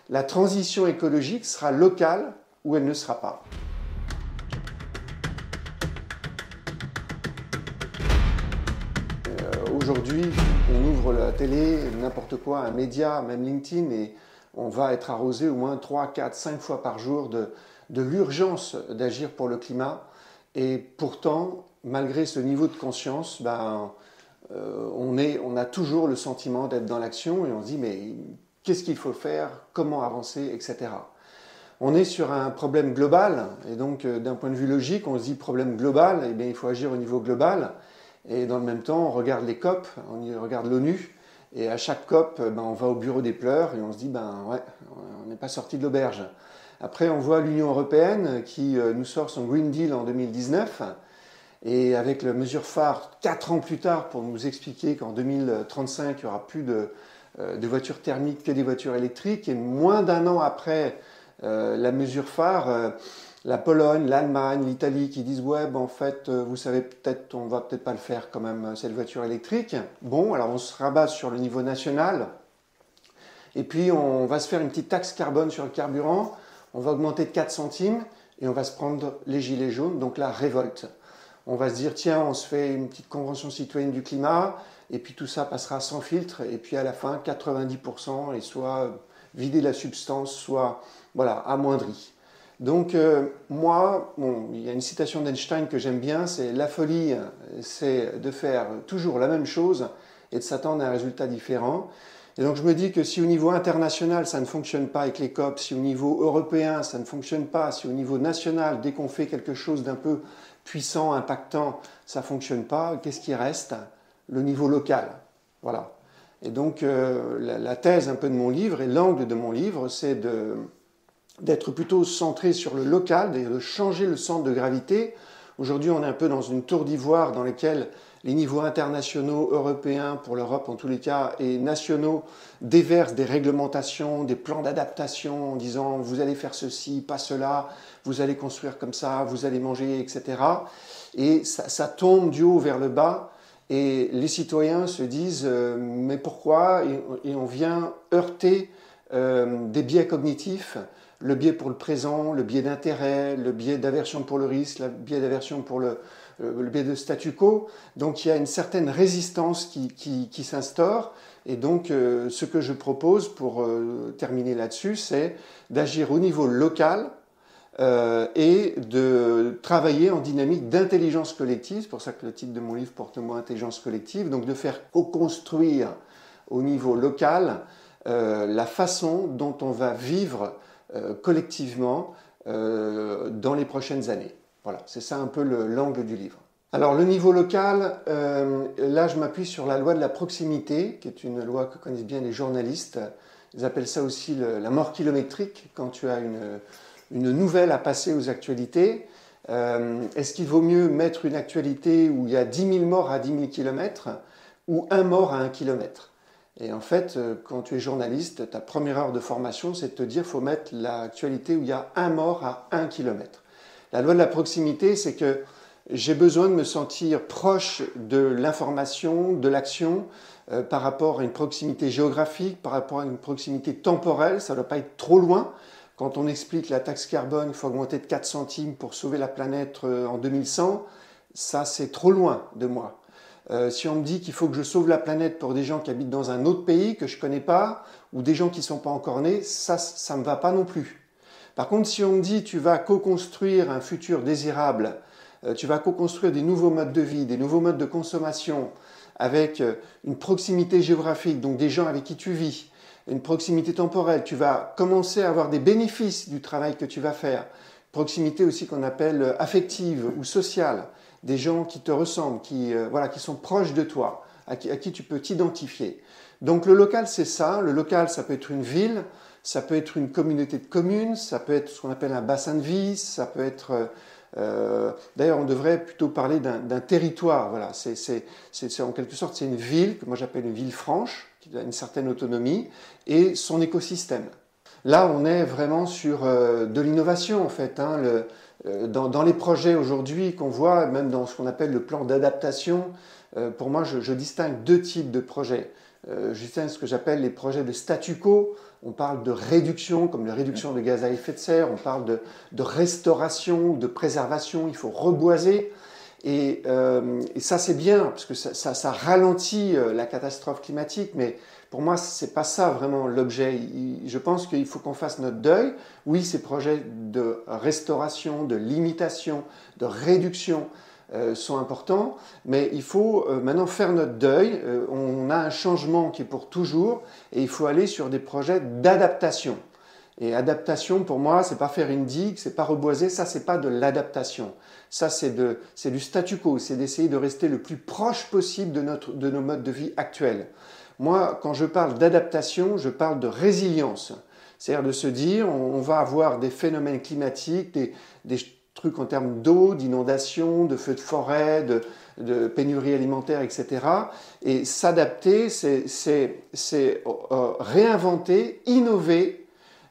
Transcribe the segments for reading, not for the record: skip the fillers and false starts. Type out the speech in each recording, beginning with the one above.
la transition écologique sera locale ou elle ne sera pas. Aujourd'hui, on ouvre la télé, n'importe quoi, un média, même LinkedIn, et on va être arrosé au moins 3, 4, 5 fois par jour de l'urgence d'agir pour le climat. Et pourtant, malgré ce niveau de conscience, on a toujours le sentiment d'être dans l'action et on se dit mais qu'est-ce qu'il faut faire, comment avancer, etc. On est sur un problème global et donc d'un point de vue logique, on se dit problème global, eh bien, il faut agir au niveau global. Et dans le même temps, on regarde les COP, on regarde l'ONU, et à chaque COP, on va au bureau des pleurs et on se dit, ouais, on n'est pas sorti de l'auberge. Après, on voit l'Union européenne qui nous sort son Green Deal en 2019, et avec la mesure phare 4 ans plus tard pour nous expliquer qu'en 2035, il n'y aura plus de voitures thermiques que des voitures électriques, et moins d'un an après la mesure phare, la Pologne, l'Allemagne, l'Italie qui disent ouais, en fait, vous savez peut-être, on va peut-être pas le faire quand même cette voiture électrique. Bon, alors on se rabat sur le niveau national et puis on va se faire une petite taxe carbone sur le carburant, on va augmenter de 4 centimes et on va se prendre les gilets jaunes, donc la révolte. On va se dire tiens, on se fait une petite convention citoyenne du climat et puis tout ça passera sans filtre et puis à la fin 90% est soit vidé de la substance, soit voilà, amoindri. Donc moi, il y a une citation d'Einstein que j'aime bien, c'est la folie, c'est de faire toujours la même chose et de s'attendre à un résultat différent. Et donc je me dis que si au niveau international ça ne fonctionne pas avec les COP, si au niveau européen ça ne fonctionne pas, si au niveau national, dès qu'on fait quelque chose d'un peu puissant, impactant, ça ne fonctionne pas, qu'est-ce qui reste? Le niveau local. Voilà. Et donc la thèse un peu de mon livre et l'angle de mon livre, c'est d'être plutôt centré sur le local, de changer le centre de gravité. Aujourd'hui, on est un peu dans une tour d'ivoire dans laquelle les niveaux internationaux, européens pour l'Europe en tous les cas, et nationaux déversent des réglementations, des plans d'adaptation en disant vous allez faire ceci, pas cela, vous allez construire comme ça, vous allez manger, etc. Et ça tombe du haut vers le bas et les citoyens se disent mais pourquoi? Et on vient heurter des biais cognitifs, le biais pour le présent, le biais d'intérêt, le biais d'aversion pour le risque, le biais d'aversion pour le biais de statu quo. Donc il y a une certaine résistance qui s'instaure. Et donc ce que je propose pour terminer là-dessus, c'est d'agir au niveau local et de travailler en dynamique d'intelligence collective. C'est pour ça que le titre de mon livre porte le mot intelligence collective. Donc de faire co-construire au niveau local la façon dont on va vivre collectivement dans les prochaines années. Voilà, c'est ça un peu l'angle du livre. Alors le niveau local, là je m'appuie sur la loi de la proximité, qui est une loi que connaissent bien les journalistes. Ils appellent ça aussi la mort kilométrique, quand tu as une nouvelle à passer aux actualités. Est-ce qu'il vaut mieux mettre une actualité où il y a 10 000 morts à 10 000 km ou un mort à 1 km? Et en fait, quand tu es journaliste, ta première heure de formation, c'est de te dire qu'il faut mettre l'actualité où il y a un mort à 1 km. La loi de la proximité, c'est que j'ai besoin de me sentir proche de l'information, de l'action, par rapport à une proximité géographique, par rapport à une proximité temporelle. Ça ne doit pas être trop loin. Quand on explique la taxe carbone, il faut augmenter de 4 centimes pour sauver la planète en 2100, ça c'est trop loin de moi. Si on me dit qu'il faut que je sauve la planète pour des gens qui habitent dans un autre pays que je ne connais pas, ou des gens qui ne sont pas encore nés, ça ne me va pas non plus. Par contre, si on me dit tu vas co-construire un futur désirable, tu vas co-construire des nouveaux modes de vie, des nouveaux modes de consommation, avec une proximité géographique, donc des gens avec qui tu vis, une proximité temporelle, tu vas commencer à avoir des bénéfices du travail que tu vas faire, proximité aussi qu'on appelle affective ou sociale, des gens qui te ressemblent, qui sont proches de toi, à qui tu peux t'identifier. Donc le local, c'est ça. Le local, ça peut être une ville, ça peut être une communauté de communes, ça peut être ce qu'on appelle un bassin de vie, ça peut être... D'ailleurs, on devrait plutôt parler d'un territoire. Voilà, c'est en quelque sorte, c'est une ville, que moi j'appelle une ville franche, qui a une certaine autonomie, et son écosystème. Là, on est vraiment sur de l'innovation, en fait. Hein, dans les projets aujourd'hui qu'on voit, même dans ce qu'on appelle le plan d'adaptation, pour moi, je distingue deux types de projets. Je distingue ce que j'appelle les projets de statu quo, on parle de réduction, comme la réduction de gaz à effet de serre, on parle de restauration, de préservation, il faut reboiser. Et ça, c'est bien, parce que ça ralentit la catastrophe climatique, mais pour moi, c'est pas ça vraiment l'objet. Je pense qu'il faut qu'on fasse notre deuil. Oui, ces projets de restauration, de limitation, de réduction sont importants, mais il faut maintenant faire notre deuil. On a un changement qui est pour toujours, et il faut aller sur des projets d'adaptation. Et adaptation, pour moi, c'est pas faire une digue, c'est pas reboiser, ça c'est pas de l'adaptation. Ça c'est du statu quo, c'est d'essayer de rester le plus proche possible de nos modes de vie actuels. Moi, quand je parle d'adaptation, je parle de résilience. C'est-à-dire de se dire, on va avoir des phénomènes climatiques, des trucs en termes d'eau, d'inondation, de feux de forêt, de pénurie alimentaire, etc. Et s'adapter, c'est réinventer, innover,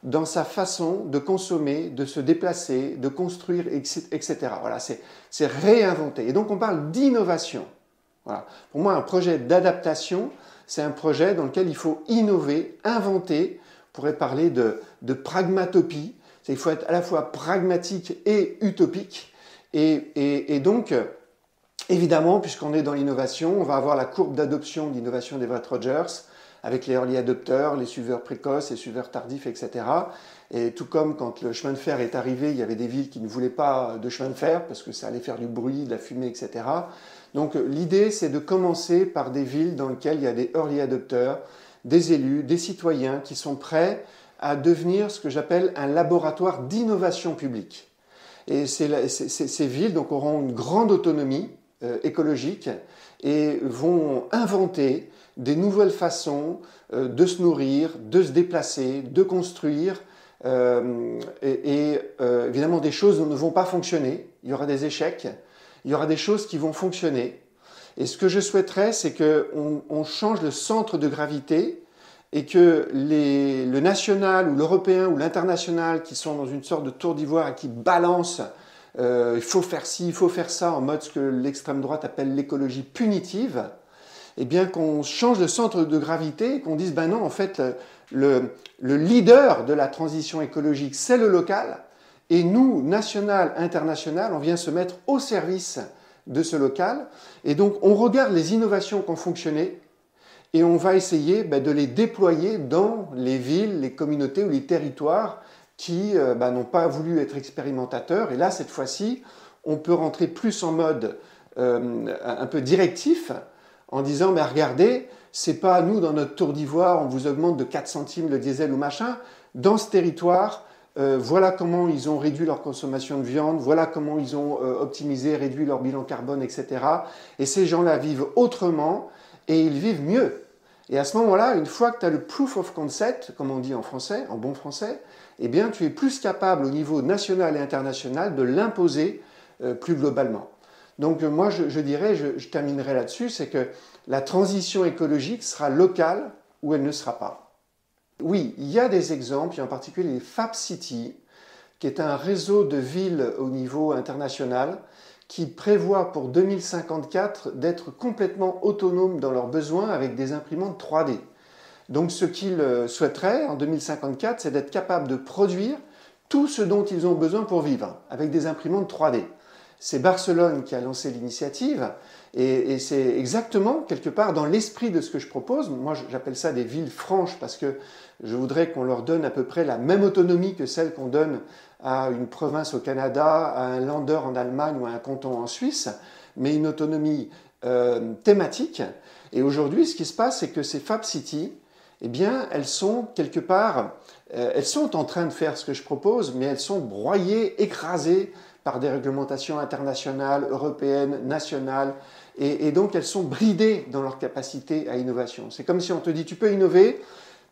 dans sa façon de consommer, de se déplacer, de construire, etc. Voilà, c'est réinventer. Et donc on parle d'innovation. Voilà. Pour moi, un projet d'adaptation, c'est un projet dans lequel il faut innover, inventer. On pourrait parler de pragmatopie. Il faut être à la fois pragmatique et utopique. Et donc, évidemment, puisqu'on est dans l'innovation, on va avoir la courbe d'adoption d'innovation d'Everett Rogers, avec les early adopters, les suiveurs précoces, les suiveurs tardifs, etc. Et tout comme quand le chemin de fer est arrivé, il y avait des villes qui ne voulaient pas de chemin de fer parce que ça allait faire du bruit, de la fumée, etc. Donc l'idée, c'est de commencer par des villes dans lesquelles il y a des early adopters, des élus, des citoyens qui sont prêts à devenir ce que j'appelle un laboratoire d'innovation publique. Et ces villes donc, auront une grande autonomie écologique et vont inventer des nouvelles façons de se nourrir, de se déplacer, de construire, évidemment des choses ne vont pas fonctionner, il y aura des échecs, il y aura des choses qui vont fonctionner. Et ce que je souhaiterais, c'est qu'on change le centre de gravité et que le national ou l'européen ou l'international qui sont dans une sorte de tour d'ivoire et qui balancent il faut faire ci, il faut faire ça, en mode ce que l'extrême droite appelle l'écologie punitive, eh bien qu'on change de centre de gravité et qu'on dise, ben non, en fait, le leader de la transition écologique, c'est le local, et nous, national, international, on vient se mettre au service de ce local, et donc on regarde les innovations qui ont fonctionné, et on va essayer de les déployer dans les villes, les communautés ou les territoires qui n'ont pas voulu être expérimentateurs. Et là, cette fois-ci, on peut rentrer plus en mode un peu directif en disant, mais regardez, c'est pas nous, dans notre tour d'ivoire, on vous augmente de 4 centimes le diesel ou machin. Dans ce territoire, voilà comment ils ont réduit leur consommation de viande, voilà comment ils ont optimisé, réduit leur bilan carbone, etc. Et ces gens-là vivent autrement et ils vivent mieux. Et à ce moment-là, une fois que tu as le proof of concept, comme on dit en français, en bon français, eh bien, tu es plus capable au niveau national et international de l'imposer plus globalement. Donc moi, je dirais, je terminerai là-dessus, c'est que la transition écologique sera locale ou elle ne sera pas. Oui, il y a des exemples, il y a en particulier les Fab City, qui est un réseau de villes au niveau international qui prévoit pour 2054 d'être complètement autonomes dans leurs besoins avec des imprimantes 3D. Donc ce qu'ils souhaiteraient en 2054, c'est d'être capables de produire tout ce dont ils ont besoin pour vivre, avec des imprimantes 3D. C'est Barcelone qui a lancé l'initiative, et c'est exactement quelque part dans l'esprit de ce que je propose. Moi, j'appelle ça des villes franches, parce que je voudrais qu'on leur donne à peu près la même autonomie que celle qu'on donne à une province au Canada, à un Länder en Allemagne ou à un canton en Suisse, mais une autonomie thématique. Et aujourd'hui, ce qui se passe, c'est que ces Fab City, eh bien, elles sont quelque part, elles sont en train de faire ce que je propose, mais elles sont broyées, écrasées par des réglementations internationales, européennes, nationales, et donc elles sont bridées dans leur capacité à innovation. C'est comme si on te dit, tu peux innover,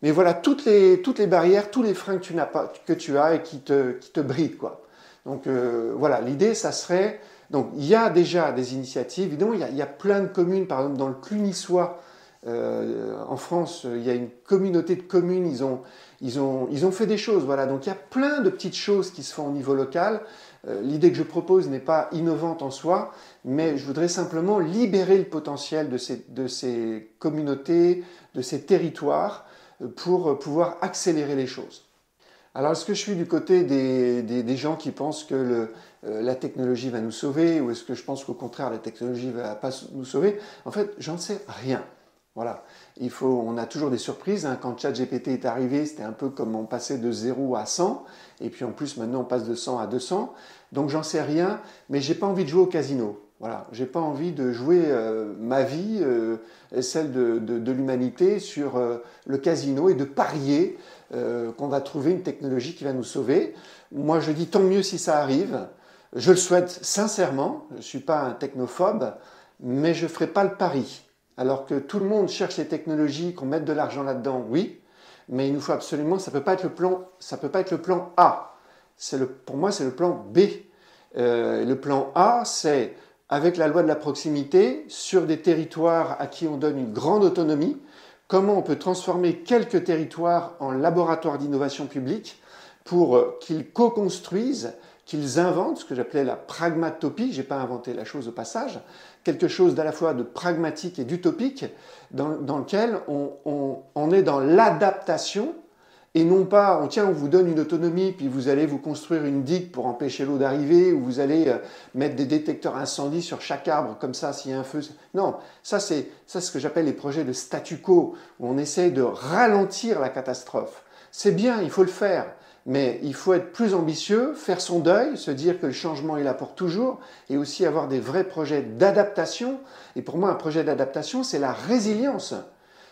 mais voilà toutes les barrières, tous les freins que tu as et qui te brident, quoi. Donc voilà, l'idée, ça serait... Donc il y a déjà des initiatives, évidemment, il y a plein de communes, par exemple dans le Clunisois, en France, il y a une communauté de communes, ils ont fait des choses, voilà. Donc il y a plein de petites choses qui se font au niveau local. L'idée que je propose n'est pas innovante en soi, mais je voudrais simplement libérer le potentiel de ces communautés, de ces territoires, pour pouvoir accélérer les choses. Alors, est-ce que je suis du côté des gens qui pensent que la technologie va nous sauver, ou est-ce que je pense qu'au contraire la technologie ne va pas nous sauver? En fait, j'en sais rien. Voilà. On a toujours des surprises, hein. Quand ChatGPT est arrivé, c'était un peu comme on passait de 0 à 100, et puis en plus maintenant on passe de 100 à 200. Donc j'en sais rien, mais j'ai pas envie de jouer au casino. Voilà. J'ai pas envie de jouer ma vie et celle de l'humanité sur le casino et de parier qu'on va trouver une technologie qui va nous sauver. Moi je dis tant mieux si ça arrive. Je le souhaite sincèrement, je ne suis pas un technophobe, mais je ne ferai pas le pari. Alors que tout le monde cherche les technologies, qu'on mette de l'argent là-dedans, oui, mais il nous faut absolument, ça peut pas être le plan A. Pour moi, c'est le plan B. Le plan A, c'est avec la loi de la proximité, sur des territoires à qui on donne une grande autonomie, comment on peut transformer quelques territoires en laboratoires d'innovation publique pour qu'ils co-construisent, qu'ils inventent, ce que j'appelais la pragmatopie, je n'ai pas inventé la chose au passage, quelque chose d'à la fois de pragmatique et d'utopique, dans lequel on est dans l'adaptation, et non pas, on vous donne une autonomie, puis vous allez vous construire une digue pour empêcher l'eau d'arriver, ou vous allez mettre des détecteurs incendie sur chaque arbre, comme ça, s'il y a un feu. Non, ça c'est ce que j'appelle les projets de statu quo, où on essaye de ralentir la catastrophe. C'est bien, il faut le faire. Mais il faut être plus ambitieux, faire son deuil, se dire que le changement est là pour toujours, et aussi avoir des vrais projets d'adaptation. Et pour moi, un projet d'adaptation, c'est la résilience.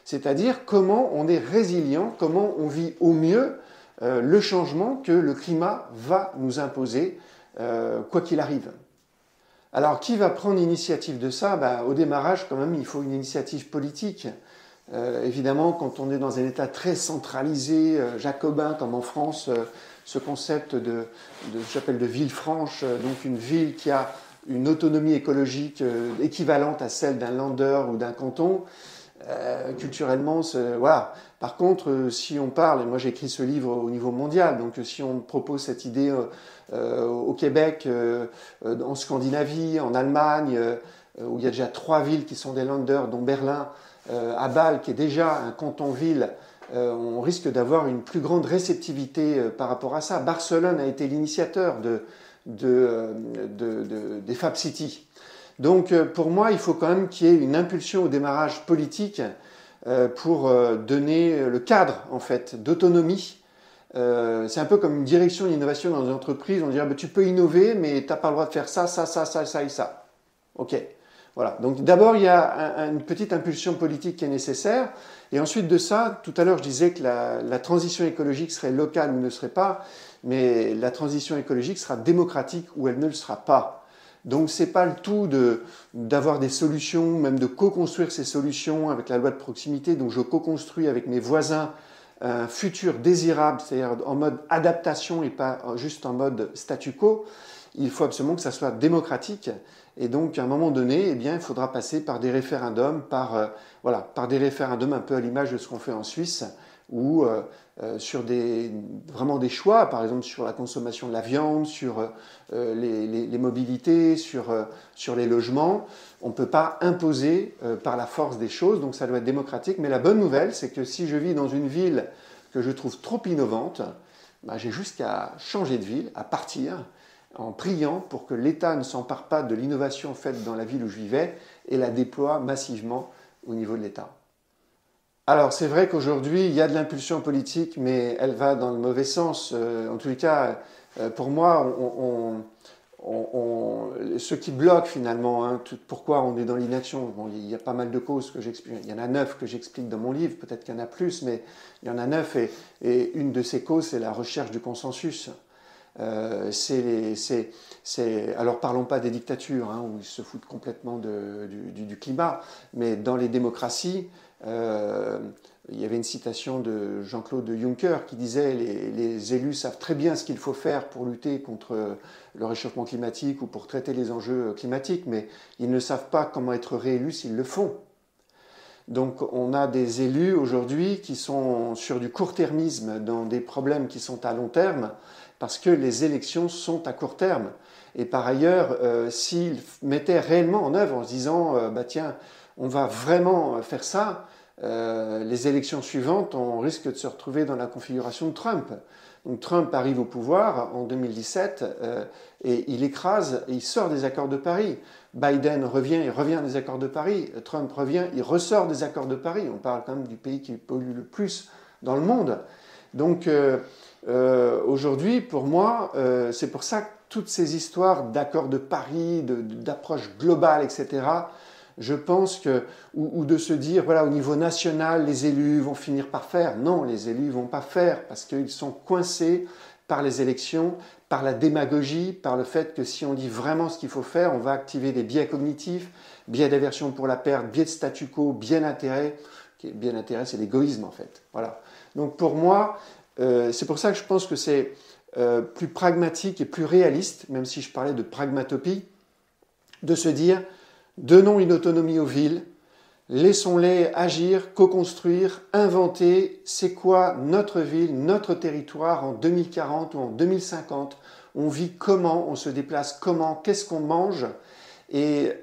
C'est-à-dire comment on est résilient, comment on vit au mieux le changement que le climat va nous imposer, quoi qu'il arrive. Alors, qui va prendre l'initiative de ça? Au démarrage, quand même, il faut une initiative politique. Évidemment, quand on est dans un État très centralisé, jacobin, comme en France, ce concept j'appelle de ville franche, donc une ville qui a une autonomie écologique équivalente à celle d'un Länder ou d'un canton, culturellement, voilà. Par contre, si on parle, et moi j'ai écrit ce livre au niveau mondial, donc si on propose cette idée au Québec, en Scandinavie, en Allemagne, où il y a déjà 3 villes qui sont des Länder, dont Berlin, à Bâle, qui est déjà un canton-ville, on risque d'avoir une plus grande réceptivité par rapport à ça. Barcelone a été l'initiateur des Fab City. Donc pour moi, il faut quand même qu'il y ait une impulsion au démarrage politique pour donner le cadre en fait d'autonomie. C'est un peu comme une direction d'innovation dans une entreprise. On dirait tu peux innover, mais tu n'as pas le droit de faire ça, ça, ça, ça, ça et ça. Ok. Voilà. Donc d'abord, il y a une petite impulsion politique qui est nécessaire. Et ensuite de ça, tout à l'heure, je disais que la transition écologique serait locale ou ne serait pas, mais la transition écologique sera démocratique ou elle ne le sera pas. Donc c'est pas le tout d'avoir des solutions, même de co-construire ces solutions avec la loi de proximité. Donc je co-construis avec mes voisins un futur désirable, c'est-à-dire en mode adaptation et pas juste en mode statu quo. Il faut absolument que ça soit démocratique. Et donc, à un moment donné, eh bien, il faudra passer par des référendums, par des référendums un peu à l'image de ce qu'on fait en Suisse, ou sur vraiment des choix, par exemple sur la consommation de la viande, sur les mobilités, sur les logements. On ne peut pas imposer par la force des choses, donc ça doit être démocratique. Mais la bonne nouvelle, c'est que si je vis dans une ville que je trouve trop innovante, j'ai juste qu'à changer de ville, à partir, en priant pour que l'État ne s'empare pas de l'innovation faite dans la ville où je vivais et la déploie massivement au niveau de l'État. Alors c'est vrai qu'aujourd'hui il y a de l'impulsion politique, mais elle va dans le mauvais sens. En tous les cas, pour moi, ce qui bloque finalement, pourquoi on est dans l'inaction, il y a pas mal de causes que j'explique. Il y en a 9 que j'explique dans mon livre, peut-être qu'il y en a plus, mais il y en a 9 et une de ces causes, c'est la recherche du consensus. Alors parlons pas des dictatures où ils se foutent complètement du climat, mais dans les démocraties, il y avait une citation de Jean-Claude Juncker qui disait les élus savent très bien ce qu'il faut faire pour lutter contre le réchauffement climatique ou pour traiter les enjeux climatiques, mais ils ne savent pas comment être réélus s'ils le font. Donc on a des élus aujourd'hui qui sont sur du court-termisme dans des problèmes qui sont à long terme, parce que les élections sont à court terme. Et par ailleurs, s'ils mettaient réellement en œuvre en se disant tiens, on va vraiment faire ça, les élections suivantes, on risque de se retrouver dans la configuration de Trump. Donc Trump arrive au pouvoir en 2017 et il écrase, et il sort des accords de Paris. Biden revient, il revient des accords de Paris. Trump revient, il ressort des accords de Paris. On parle quand même du pays qui pollue le plus dans le monde. Donc aujourd'hui, pour moi, c'est pour ça que toutes ces histoires d'accords de Paris, d'approche globale, etc., je pense que, ou de se dire, voilà, au niveau national, les élus vont finir par faire. Non, les élus ne vont pas faire parce qu'ils sont coincés par les élections, par la démagogie, par le fait que si on dit vraiment ce qu'il faut faire, on va activer des biais cognitifs, biais d'aversion pour la perte, biais de statu quo, biais d'intérêt. Biais d'intérêt, c'est l'égoïsme en fait. Voilà. Donc pour moi, c'est pour ça que je pense que c'est plus pragmatique et plus réaliste, même si je parlais de pragmatopie, de se dire, donnons une autonomie aux villes, laissons-les agir, co-construire, inventer c'est quoi notre ville, notre territoire en 2040 ou en 2050. On vit comment, on se déplace comment, qu'est-ce qu'on mange. Et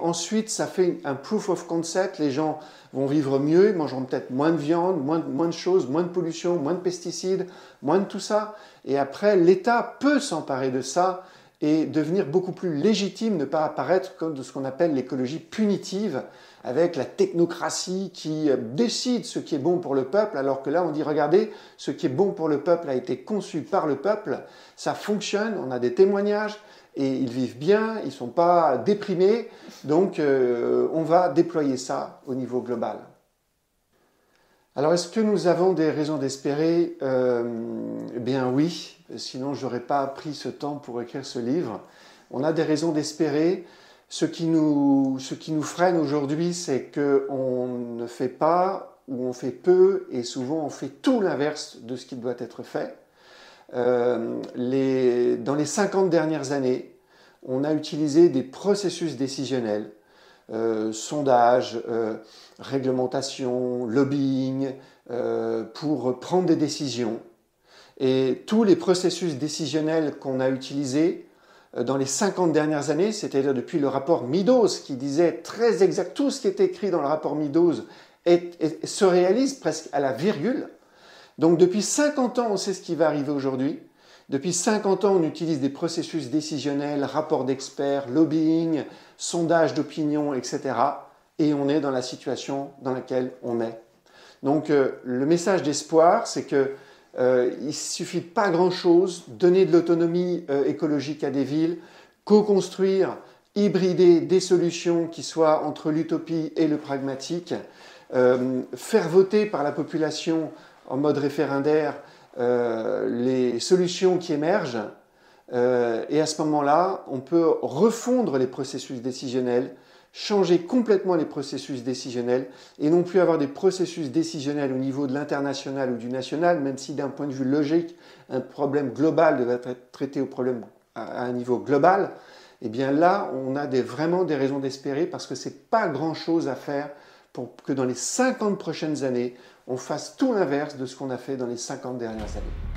ensuite, ça fait un proof of concept. Les gens vont vivre mieux, ils mangeront peut-être moins de viande, moins de choses, moins de pollution, moins de pesticides, moins de tout ça. Et après, l'État peut s'emparer de ça et devenir beaucoup plus légitime, ne pas apparaître comme de ce qu'on appelle l'écologie punitive, avec la technocratie qui décide ce qui est bon pour le peuple, alors que là on dit regardez, ce qui est bon pour le peuple a été conçu par le peuple, ça fonctionne, on a des témoignages, et ils vivent bien, ils ne sont pas déprimés, donc on va déployer ça au niveau global. Alors est-ce que nous avons des raisons d'espérer? Eh bien oui, sinon je n'aurais pas pris ce temps pour écrire ce livre. On a des raisons d'espérer. Ce qui nous freine aujourd'hui, c'est qu'on ne fait pas ou on fait peu et souvent on fait tout l'inverse de ce qui doit être fait. Dans les 50 dernières années, on a utilisé des processus décisionnels, sondage, réglementation, lobbying, pour prendre des décisions. Et tous les processus décisionnels qu'on a utilisés dans les 50 dernières années, c'est-à-dire depuis le rapport Meadows qui disait très exact, tout ce qui est écrit dans le rapport Meadows se réalise presque à la virgule. Donc depuis 50 ans, on sait ce qui va arriver aujourd'hui. Depuis 50 ans, on utilise des processus décisionnels, rapports d'experts, lobbying, sondage d'opinion, etc. Et on est dans la situation dans laquelle on est. Donc le message d'espoir, c'est que il ne suffit pas grand-chose, donner de l'autonomie écologique à des villes, co-construire, hybrider des solutions qui soient entre l'utopie et le pragmatique, faire voter par la population en mode référendaire les solutions qui émergent, et à ce moment-là, on peut refondre les processus décisionnels, changer complètement les processus décisionnels et non plus avoir des processus décisionnels au niveau de l'international ou du national, même si d'un point de vue logique, un problème global devait être traité à un niveau global, et bien là, on a vraiment des raisons d'espérer parce que ce n'est pas grand-chose à faire pour que dans les 50 prochaines années, on fasse tout l'inverse de ce qu'on a fait dans les 50 dernières années.